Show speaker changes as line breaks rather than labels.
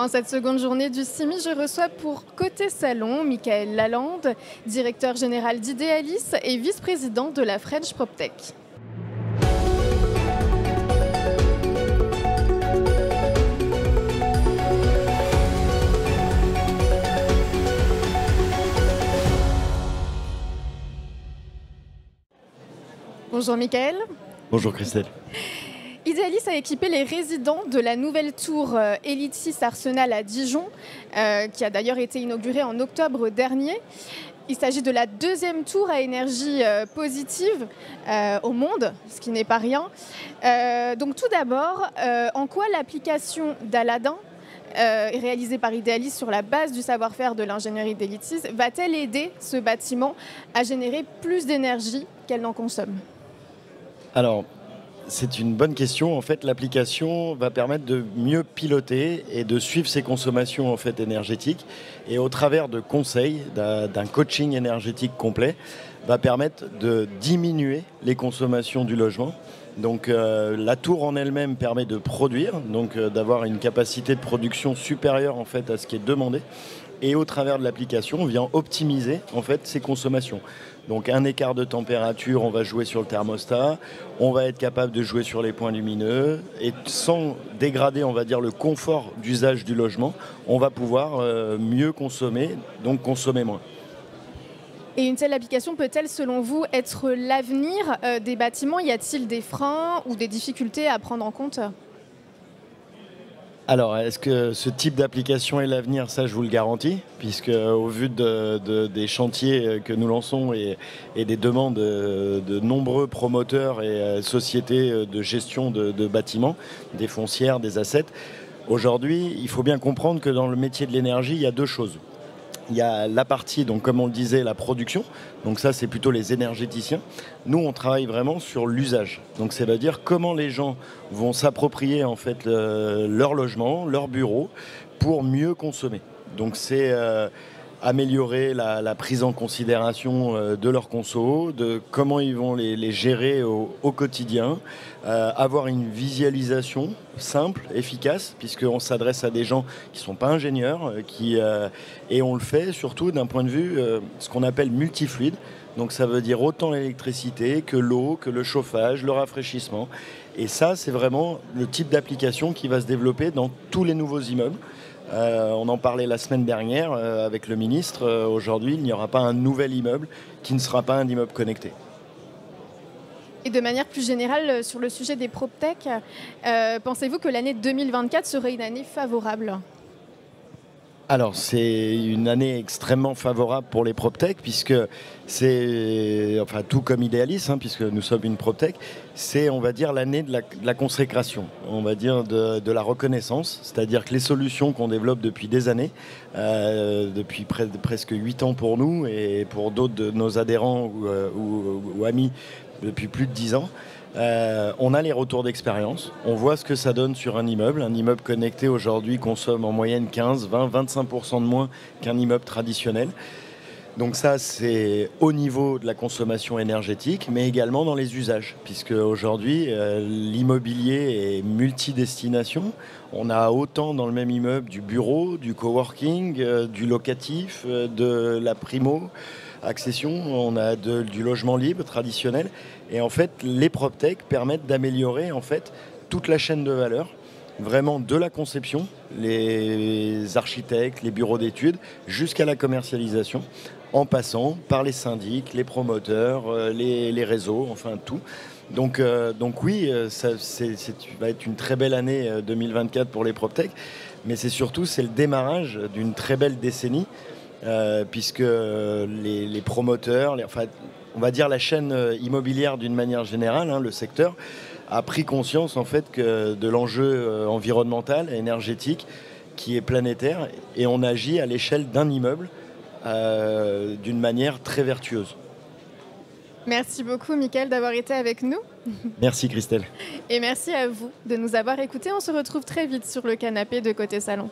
En cette seconde journée du CIMI, je reçois pour Côté Salon Michael Lalande, directeur général d'Idealis et vice-président de la French PropTech. Bonjour Michael.
Bonjour Christelle.
Idealis a équipé les résidents de la nouvelle tour Elitis Arsenal à Dijon, qui a d'ailleurs été inaugurée en octobre dernier. Il s'agit de la deuxième tour à énergie positive au monde, ce qui n'est pas rien. Donc tout d'abord, en quoi l'application d'Aladin, réalisée par Idealis sur la base du savoir-faire de l'ingénierie d'Elitis, va-t-elle aider ce bâtiment à générer plus d'énergie qu'elle n'en consomme ?
Alors, c'est une bonne question. En fait, l'application va permettre de mieux piloter et de suivre ses consommations énergétiques. Et au travers de conseils, d'un coaching énergétique complet, va permettre de diminuer les consommations du logement. Donc la tour en elle-même permet de produire, donc d'avoir une capacité de production supérieure à ce qui est demandé. Et au travers de l'application, on vient optimiser ses consommations. Donc un écart de température, on va jouer sur le thermostat, on va être capable de jouer sur les points lumineux et sans dégrader, le confort d'usage du logement, on va pouvoir mieux consommer, donc consommer moins.
Et une telle application peut-elle, selon vous, être l'avenir des bâtiments ? Y a-t-il des freins ou des difficultés à prendre en compte ?
Alors, est-ce que ce type d'application est l'avenir ? Ça, je vous le garantis, puisque au vu des chantiers que nous lançons et des demandes de nombreux promoteurs et sociétés de gestion de bâtiments, des foncières, des assets, aujourd'hui, il faut bien comprendre que dans le métier de l'énergie, il y a deux choses. Il y a la partie, donc comme on le disait, la production. Donc ça, c'est plutôt les énergéticiens. Nous, on travaille vraiment sur l'usage. Donc ça veut dire comment les gens vont s'approprier leur logement, leur bureau, pour mieux consommer. Donc c'est améliorer la prise en considération de leurs consos, de comment ils vont les gérer au quotidien, avoir une visualisation simple, efficace, puisqu'on s'adresse à des gens qui ne sont pas ingénieurs, et on le fait surtout d'un point de vue ce qu'on appelle multifluide. Donc ça veut dire autant l'électricité que l'eau, que le chauffage, le rafraîchissement. Et ça, c'est vraiment le type d'application qui va se développer dans tous les nouveaux immeubles. On en parlait la semaine dernière avec le ministre. Aujourd'hui, il n'y aura pas un nouvel immeuble qui ne sera pas un immeuble connecté.
Et de manière plus générale, sur le sujet des PropTech, pensez-vous que l'année 2024 serait une année favorable ?
Alors, c'est une année extrêmement favorable pour les PropTech, puisque c'est, tout comme Idealis, puisque nous sommes une PropTech, c'est, l'année de la consécration, de la reconnaissance, c'est-à-dire que les solutions qu'on développe depuis des années, depuis presque 8 ans pour nous et pour d'autres de nos adhérents ou amis depuis plus de 10 ans, on a les retours d'expérience, on voit ce que ça donne sur un immeuble. Un immeuble connecté aujourd'hui consomme en moyenne 15, 20, 25% de moins qu'un immeuble traditionnel. Donc ça, c'est au niveau de la consommation énergétique, mais également dans les usages, puisque aujourd'hui, l'immobilier est multidestination. On a autant dans le même immeuble du bureau, du coworking, du locatif, de la primo accession, on a du logement libre traditionnel. Et les PropTech permettent d'améliorer toute la chaîne de valeur, vraiment de la conception, les architectes, les bureaux d'études, jusqu'à la commercialisation, en passant par les syndics, les promoteurs, les réseaux, tout. Donc oui, ça va être une très belle année 2024 pour les PropTech, mais c'est le démarrage d'une très belle décennie, puisque les promoteurs, la chaîne immobilière d'une manière générale, le secteur, a pris conscience de l'enjeu environnemental et énergétique qui est planétaire, et on agit à l'échelle d'un immeuble d'une manière très vertueuse.
Merci beaucoup Michael d'avoir été avec nous.
Merci Christelle.
Et merci à vous de nous avoir écoutés. On se retrouve très vite sur le canapé de Côté Salon.